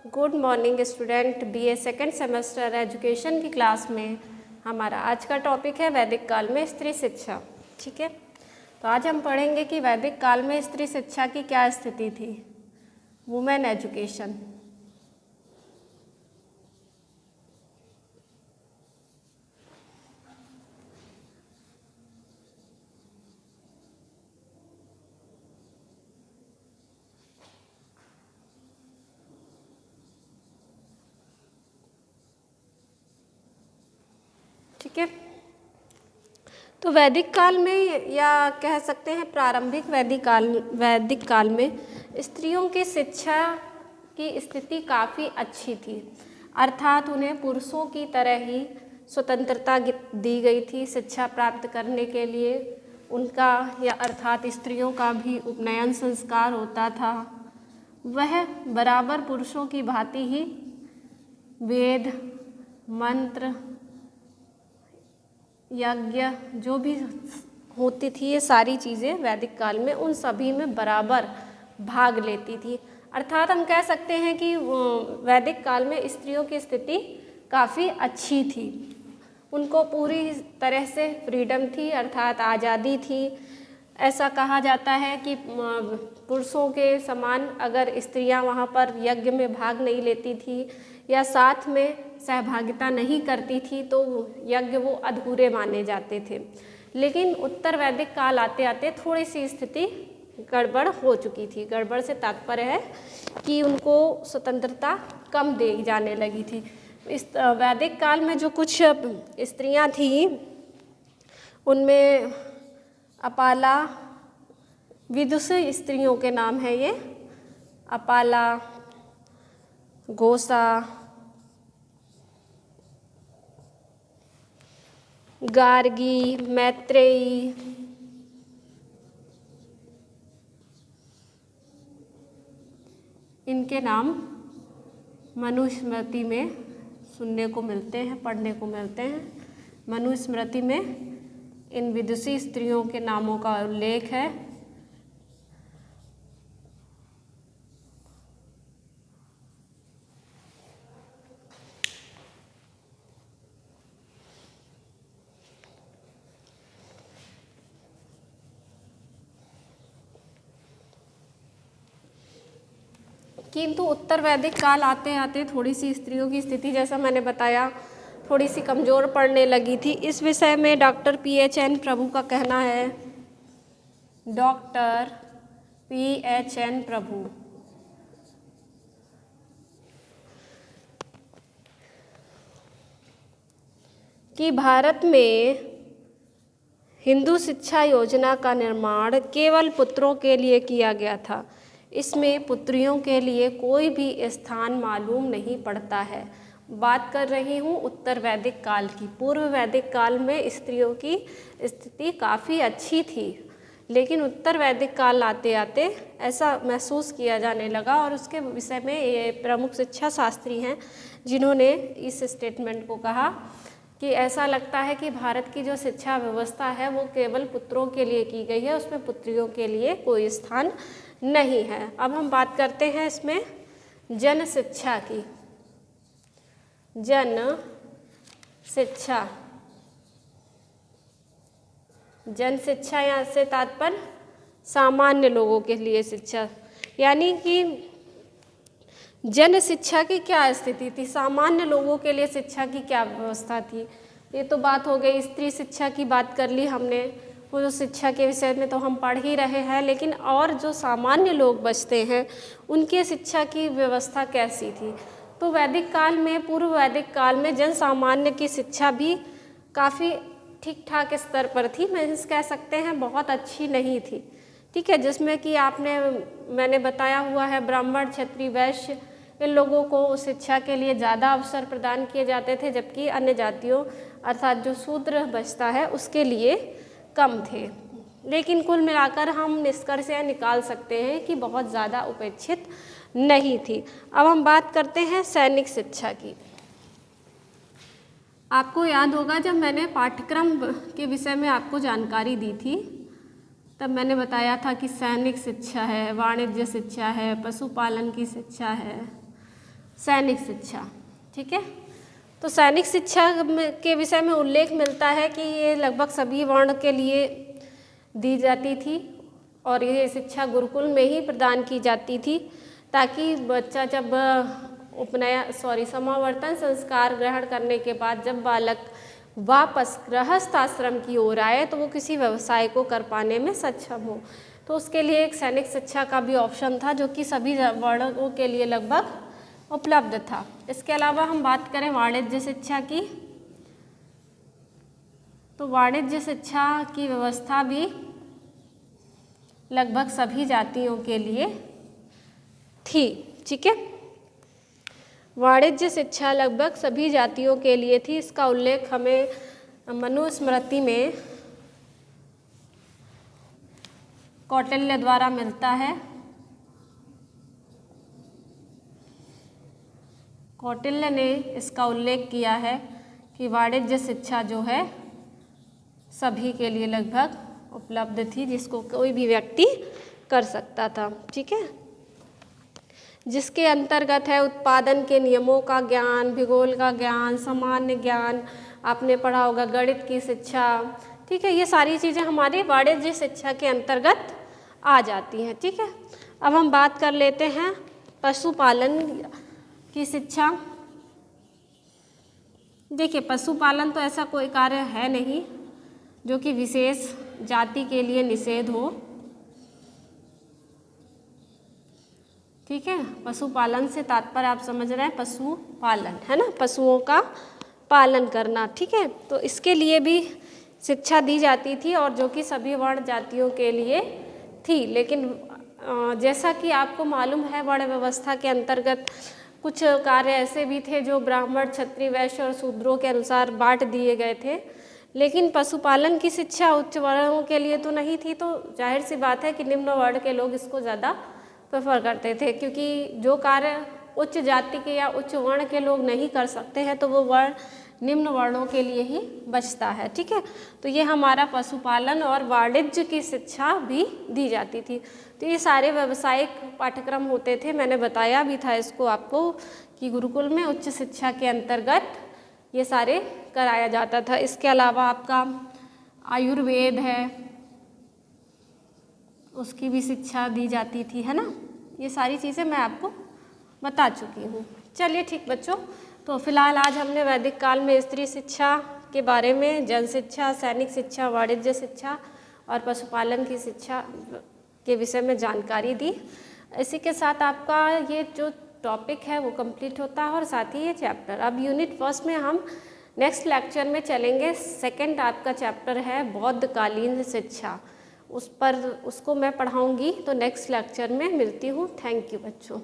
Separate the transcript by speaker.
Speaker 1: Good morning student. BA second semester education की class में हमारा आज का टॉपिक है वैदिक काल में स्त्री शिक्षा। ठीक है, तो आज हम पढ़ेंगे कि वैदिक काल में स्त्री शिक्षा की क्या स्थिति थी, वुमेन एजुकेशन। ठीक है, तो वैदिक काल में या कह सकते हैं प्रारंभिक वैदिक काल में स्त्रियों की शिक्षा की स्थिति काफ़ी अच्छी थी, अर्थात उन्हें पुरुषों की तरह ही स्वतंत्रता दी गई थी शिक्षा प्राप्त करने के लिए। उनका या अर्थात स्त्रियों का भी उपनयन संस्कार होता था, वह बराबर पुरुषों की भांति ही वेद, मंत्र, यज्ञ जो भी होती थी, ये सारी चीज़ें वैदिक काल में उन सभी में बराबर भाग लेती थी। अर्थात हम कह सकते हैं कि वैदिक काल में स्त्रियों की स्थिति काफ़ी अच्छी थी, उनको पूरी तरह से फ्रीडम थी, अर्थात आज़ादी थी। ऐसा कहा जाता है कि पुरुषों के समान अगर स्त्रियां वहाँ पर यज्ञ में भाग नहीं लेती थी या साथ में सहभागिता नहीं करती थी तो यज्ञ वो अधूरे माने जाते थे। लेकिन उत्तर वैदिक काल आते आते थोड़ी सी स्थिति गड़बड़ हो चुकी थी। गड़बड़ से तात्पर्य है कि उनको स्वतंत्रता कम दी जाने लगी थी। इस वैदिक काल में जो कुछ स्त्रियां थीं उनमें अपाला, विदुषी स्त्रियों के नाम है ये, अपाला, घोषा, गार्गी, मैत्रेयी, इनके नाम मनुस्मृति में सुनने को मिलते हैं, पढ़ने को मिलते हैं। मनुस्मृति में इन विदुषी स्त्रियों के नामों का उल्लेख है। किंतु उत्तर वैदिक काल आते आते थोड़ी सी स्त्रियों की स्थिति, जैसा मैंने बताया, थोड़ी सी कमज़ोर पड़ने लगी थी। इस विषय में डॉक्टर PHN प्रभु का कहना है, डॉक्टर PHN प्रभु कि भारत में हिंदू शिक्षा योजना का निर्माण केवल पुत्रों के लिए किया गया था, इसमें पुत्रियों के लिए कोई भी स्थान मालूम नहीं पड़ता है। बात कर रही हूँ उत्तर वैदिक काल की। पूर्व वैदिक काल में स्त्रियों की स्थिति काफ़ी अच्छी थी, लेकिन उत्तर वैदिक काल आते आते ऐसा महसूस किया जाने लगा। और उसके विषय में ये प्रमुख शिक्षा शास्त्री हैं जिन्होंने इस स्टेटमेंट को कहा कि ऐसा लगता है कि भारत की जो शिक्षा व्यवस्था है वो केवल पुत्रों के लिए की गई है, उसमें पुत्रियों के लिए कोई स्थान नहीं है। अब हम बात करते हैं इसमें जन शिक्षा की। जन शिक्षा, जन शिक्षा यहाँ से तात्पर्य सामान्य लोगों के लिए शिक्षा, यानी कि जन शिक्षा की क्या स्थिति थी, सामान्य लोगों के लिए शिक्षा की क्या व्यवस्था थी। ये तो बात हो गई, स्त्री शिक्षा की बात कर ली हमने, वो जो शिक्षा के विषय में तो हम पढ़ ही रहे हैं, लेकिन और जो सामान्य लोग बचते हैं उनके शिक्षा की व्यवस्था कैसी थी। तो वैदिक काल में, पूर्व वैदिक काल में जन सामान्य की शिक्षा भी काफ़ी ठीक ठाक स्तर पर थी, मीन्स कह सकते हैं बहुत अच्छी नहीं थी। ठीक है, जिसमें कि मैंने बताया हुआ है ब्राह्मण, क्षत्रिय, वैश्य, इन लोगों को शिक्षा के लिए ज़्यादा अवसर प्रदान किए जाते थे, जबकि अन्य जातियों अर्थात जो शूद्र बचता है उसके लिए कम थे। लेकिन कुल मिलाकर हम निष्कर्ष यह निकाल सकते हैं कि बहुत ज़्यादा उपेक्षित नहीं थी। अब हम बात करते हैं सैनिक शिक्षा की। आपको याद होगा जब मैंने पाठ्यक्रम के विषय में आपको जानकारी दी थी तब मैंने बताया था कि सैनिक शिक्षा है, वाणिज्य शिक्षा है, पशुपालन की शिक्षा है, सैनिक शिक्षा। ठीक है, तो सैनिक शिक्षा के विषय में उल्लेख मिलता है कि ये लगभग सभी वर्ण के लिए दी जाती थी और ये शिक्षा गुरुकुल में ही प्रदान की जाती थी, ताकि बच्चा जब समावर्तन संस्कार ग्रहण करने के बाद जब बालक वापस गृहस्थ आश्रम की ओर आए तो वो किसी व्यवसाय को कर पाने में सक्षम हो। तो उसके लिए एक सैनिक शिक्षा का भी ऑप्शन था, जो कि सभी वर्णों के लिए लगभग उपलब्ध था। इसके अलावा हम बात करें वाणिज्य शिक्षा की, तो वाणिज्य शिक्षा की व्यवस्था भी लगभग सभी जातियों के लिए थी। ठीक है, वाणिज्य शिक्षा लगभग सभी जातियों के लिए थी। इसका उल्लेख हमें मनुस्मृति में कौटिल्य द्वारा मिलता है। कौटिल्य ने इसका उल्लेख किया है कि वाणिज्य शिक्षा जो है सभी के लिए लगभग उपलब्ध थी, जिसको कोई भी व्यक्ति कर सकता था। ठीक है, जिसके अंतर्गत है उत्पादन के नियमों का ज्ञान, भूगोल का ज्ञान, सामान्य ज्ञान, आपने पढ़ा होगा गणित की शिक्षा। ठीक है, ये सारी चीज़ें हमारे वाणिज्य शिक्षा के अंतर्गत आ जाती हैं। ठीक है, अब हम बात कर लेते हैं पशुपालन की शिक्षा। देखिए, पशुपालन तो ऐसा कोई कार्य है नहीं जो कि विशेष जाति के लिए निषेध हो। ठीक है, पशुपालन से तात्पर्य आप समझ रहे हैं, पशुपालन है ना, पशुओं का पालन करना। ठीक है, तो इसके लिए भी शिक्षा दी जाती थी और जो कि सभी वर्ण जातियों के लिए थी। लेकिन जैसा कि आपको मालूम है, वर्ण व्यवस्था के अंतर्गत कुछ कार्य ऐसे भी थे जो ब्राह्मण, क्षत्रिय, वैश्य और शूद्रों के अनुसार बांट दिए गए थे। लेकिन पशुपालन की शिक्षा उच्च वर्णों के लिए तो नहीं थी, तो जाहिर सी बात है कि निम्न वर्ण के लोग इसको ज़्यादा प्रेफर करते थे, क्योंकि जो कार्य उच्च जाति के या उच्च वर्ण के लोग नहीं कर सकते हैं तो वो वर्ण निम्न वर्णों के लिए ही बचता है। ठीक है, तो ये हमारा पशुपालन और वाणिज्य की शिक्षा भी दी जाती थी। तो ये सारे व्यावसायिक पाठ्यक्रम होते थे, मैंने बताया भी था इसको आपको कि गुरुकुल में उच्च शिक्षा के अंतर्गत ये सारे कराया जाता था। इसके अलावा आपका आयुर्वेद है, उसकी भी शिक्षा दी जाती थी, है ना। ये सारी चीज़ें मैं आपको बता चुकी हूँ। चलिए ठीक बच्चों, तो फिलहाल आज हमने वैदिक काल में स्त्री शिक्षा के बारे में, जन शिक्षा, सैनिक शिक्षा, वाणिज्य शिक्षा और पशुपालन की शिक्षा के विषय में जानकारी दी। इसी के साथ आपका ये जो टॉपिक है वो कंप्लीट होता है और साथ ही ये चैप्टर। अब यूनिट फर्स्ट में हम नेक्स्ट लेक्चर में चलेंगे। सेकंड आपका चैप्टर है बौद्धकालीन शिक्षा, उसको मैं पढ़ाऊँगी। तो नेक्स्ट लेक्चर में मिलती हूँ। थैंक यू बच्चों।